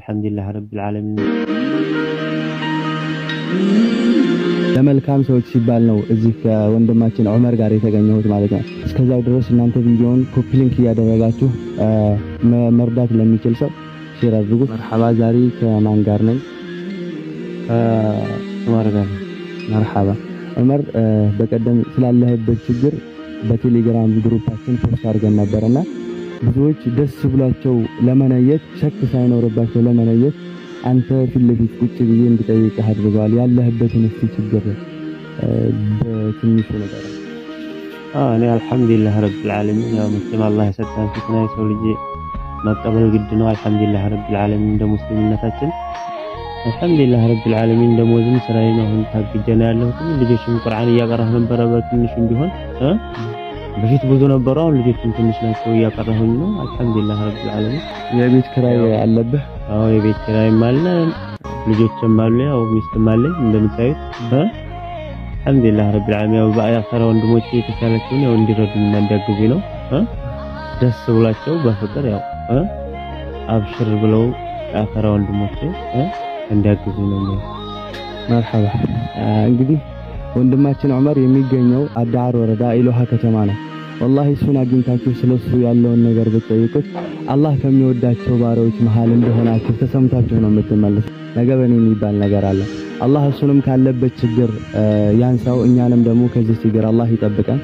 الحمدلله رب العالمين ለመልካም ሰዎች ሲባል ነው እዚህ ከወንድማችን ዑመር ጋር የተገኘሁት ማለት ነው። እስከዛው ድረስ እናንተ ቪዲዮውን ኮፒ ሊንክ እያደረጋችሁ መርዳት ለሚችል ሰው ሼር አድርጉ። መርሐባ ዛሬ ከማን ጋር ነኝ? ዑመር ጋር። መርሐባ ዑመር፣ በቀደም ስላለህበት ችግር በቴሌግራም ግሩፓችን ፖስት አድርገን ነበርና ብዙዎች ደስ ብሏቸው ለመነየት ሸክ ሳይኖርባቸው ለመነየት አንተ ፊት ለፊት ቁጭ ብዬ እንድጠይቅህ አድርገዋል። ያለህበትን እስቲ ችግር በትንሹ ነገር። እኔ አልሐምዱሊላህ ረብል ዓለሚን ያው መስለም አላህ የሰጠን ፍትና የሰው ልጅ መቀበል ግድ ነው። አልሐምዱሊላህ ረብል ዓለሚን እንደ ሙስሊምነታችን አልሐምዱሊላህ ረብል ዓለሚን ደሞዝም ስራዬ ነው። አሁን ታግጀና ያለሁት ልጆችም ቁርአን እያቀራሁ ነበረ በትንሹም ቢሆን በፊት ብዙ ነበሩ። አሁን ልጆችም ትንሽ ናቸው እያቀራሁኝ ነው። አልሐምዱሊላህ ረብል ዓለሚን። የቤት ኪራይ አለብህ? አዎ የቤት ኪራይም አለ፣ ልጆችም አሉ፣ ያው ሚስትም አለኝ እንደምታዩት። አልሐምዱሊላህ ረብል ዓለሚን። ያው በአያፈራ ወንድሞቼ የተቻላቸውን ያው እንዲረዱና እንዲያግዙኝ ነው። ደስ ብሏቸው በፍቅር ያው አብሽር ብለው አያፈራ ወንድሞቼ እንዲያግዙኝ ነው። መርሐባ። እንግዲህ ወንድማችን ዑመር የሚገኘው አዳር ወረዳ ኢሎሃ ከተማ ነው። ወላሂ እሱን አግኝታችሁ ስለሱ ያለውን ነገር ብትጠይቁት አላህ ከሚወዳቸው ባሪያዎች መሃል እንደሆናችሁ ተሰምታችሁ ነው የምትመለሱ። ነገ በኔ የሚባል ነገር አለ። አላህ እሱንም ካለበት ችግር ያንሳው፣ እኛንም ደግሞ ከዚህ ችግር አላህ ይጠብቀን።